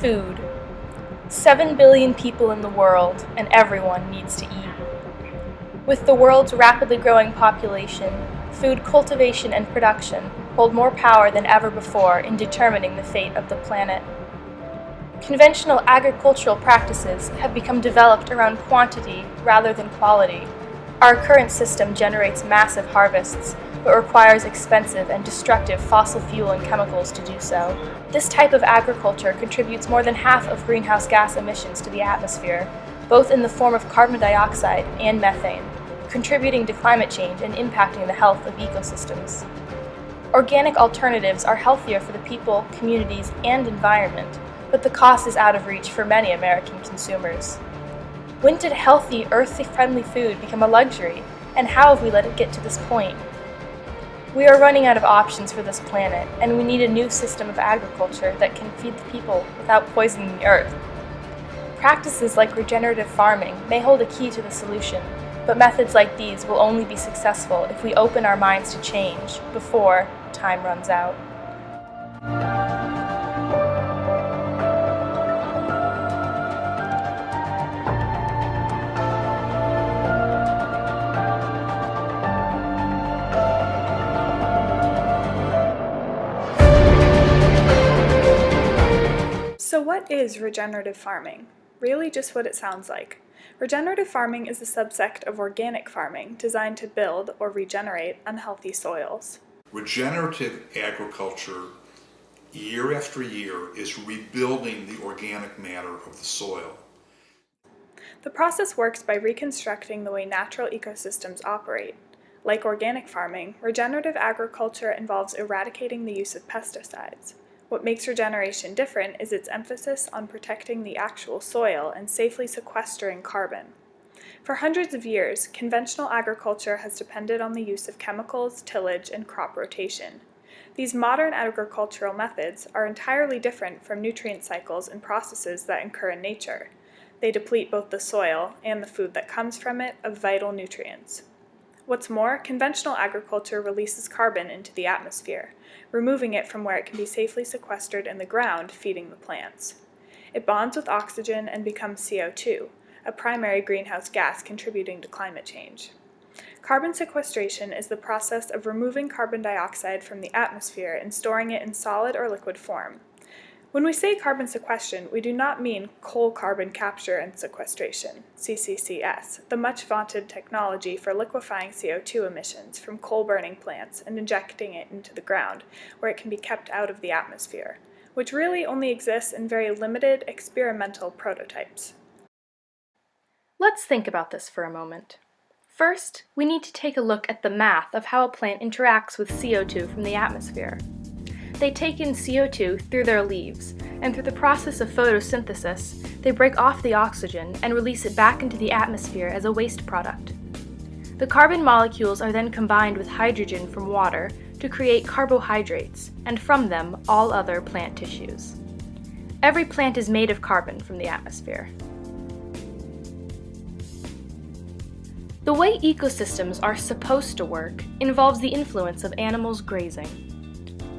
Food. 7 billion people in the world, and everyone needs to eat. With the world's rapidly growing population, food cultivation and production hold more power than ever before in determining the fate of the planet. Conventional agricultural practices have become developed around quantity rather than quality. Our current system generates massive harvests, but requires expensive and destructive fossil fuel and chemicals to do so. This type of agriculture contributes more than half of greenhouse gas emissions to the atmosphere, both in the form of carbon dioxide and methane, contributing to climate change and impacting the health of ecosystems. Organic alternatives are healthier for the people, communities, and environment, but the cost is out of reach for many American consumers. When did healthy, earth-friendly food become a luxury, and how have we let it get to this point? We are running out of options for this planet, and we need a new system of agriculture that can feed the people without poisoning the earth. Practices like regenerative farming may hold a key to the solution, but methods like these will only be successful if we open our minds to change before time runs out. So what is regenerative farming? Really just what it sounds like. Regenerative farming is a subsect of organic farming designed to build or regenerate unhealthy soils. Regenerative agriculture, year after year, is rebuilding the organic matter of the soil. The process works by reconstructing the way natural ecosystems operate. Like organic farming, regenerative agriculture involves eradicating the use of pesticides. What makes regeneration different is its emphasis on protecting the actual soil and safely sequestering carbon. For hundreds of years, conventional agriculture has depended on the use of chemicals, tillage, and crop rotation. These modern agricultural methods are entirely different from nutrient cycles and processes that occur in nature. They deplete both the soil and the food that comes from it of vital nutrients. What's more, conventional agriculture releases carbon into the atmosphere, removing it from where it can be safely sequestered in the ground, feeding the plants. It bonds with oxygen and becomes CO2, a primary greenhouse gas contributing to climate change. Carbon sequestration is the process of removing carbon dioxide from the atmosphere and storing it in solid or liquid form. When we say carbon sequestration, we do not mean coal carbon capture and sequestration, CCCS, the much vaunted technology for liquefying CO2 emissions from coal-burning plants and injecting it into the ground, where it can be kept out of the atmosphere, which really only exists in very limited experimental prototypes. Let's think about this for a moment. First, we need to take a look at the math of how a plant interacts with CO2 from the atmosphere. They take in CO2 through their leaves, and through the process of photosynthesis, they break off the oxygen and release it back into the atmosphere as a waste product. The carbon molecules are then combined with hydrogen from water to create carbohydrates, and from them all other plant tissues. Every plant is made of carbon from the atmosphere. The way ecosystems are supposed to work involves the influence of animals grazing.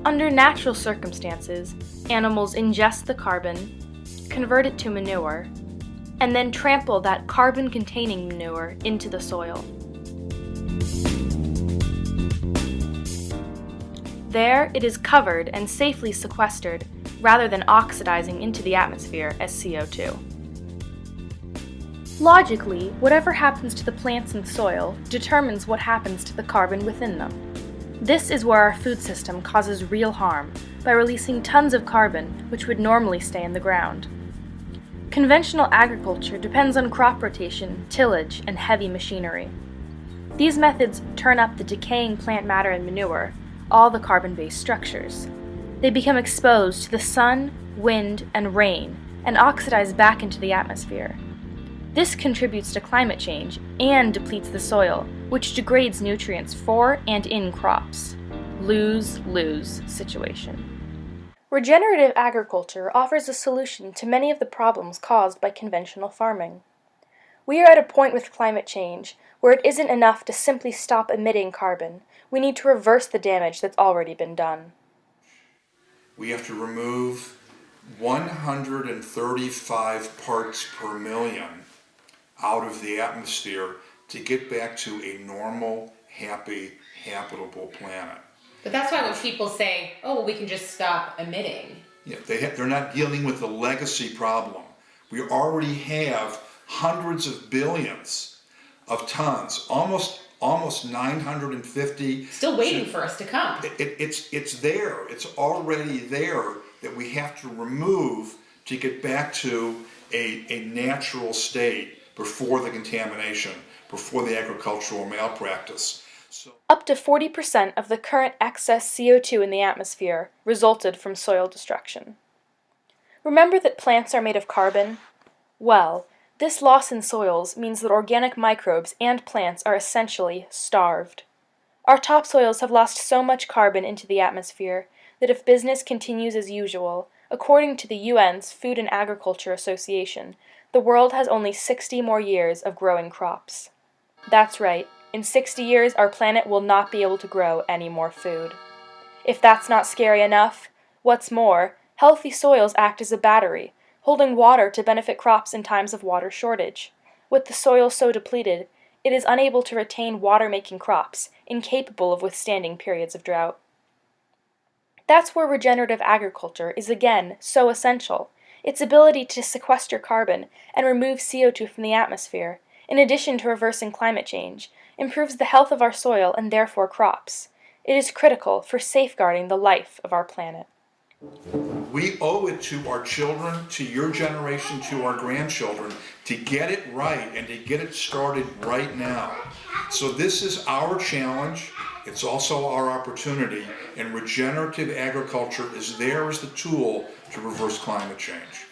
Under natural circumstances, animals ingest the carbon, convert it to manure, and then trample that carbon-containing manure into the soil. There, it is covered and safely sequestered rather than oxidizing into the atmosphere as CO2. Logically, whatever happens to the plants and soil determines what happens to the carbon within them. This is where our food system causes real harm, by releasing tons of carbon which would normally stay in the ground. Conventional agriculture depends on crop rotation, tillage, and heavy machinery. These methods turn up the decaying plant matter and manure, all the carbon-based structures. They become exposed to the sun, wind, and rain, and oxidize back into the atmosphere. This contributes to climate change and depletes the soil, which degrades nutrients for and in crops. Lose-lose situation. Regenerative agriculture offers a solution to many of the problems caused by conventional farming. We are at a point with climate change where it isn't enough to simply stop emitting carbon. We need to reverse the damage that's already been done. We have to remove 135 parts per million out of the atmosphere to get back to a normal, happy, habitable planet. But that's why when people say, oh, well, we can just stop emitting. Yeah, they're not dealing with the legacy problem. We already have hundreds of billions of tons, almost 950. Still waiting for us to come. It's there. It's already there that we have to remove to get back to a natural state before the contamination, before the agricultural malpractice. Up to 40% of the current excess CO2 in the atmosphere resulted from soil destruction. Remember that plants are made of carbon? Well, this loss in soils means that organic microbes and plants are essentially starved. Our topsoils have lost so much carbon into the atmosphere that if business continues as usual, according to the UN's Food and Agriculture Association, the world has only 60 more years of growing crops. That's right. In 60 years, our planet will not be able to grow any more food. If that's not scary enough, what's more, healthy soils act as a battery, holding water to benefit crops in times of water shortage. With the soil so depleted, it is unable to retain water-making crops, incapable of withstanding periods of drought. That's where regenerative agriculture is again so essential. Its ability to sequester carbon and remove CO2 from the atmosphere, in addition to reversing climate change, improves the health of our soil and therefore crops. It is critical for safeguarding the life of our planet. We owe it to our children, to your generation, to our grandchildren, to get it right and to get it started right now. So this is our challenge. It's also our opportunity, and regenerative agriculture is there as the tool to reverse climate change.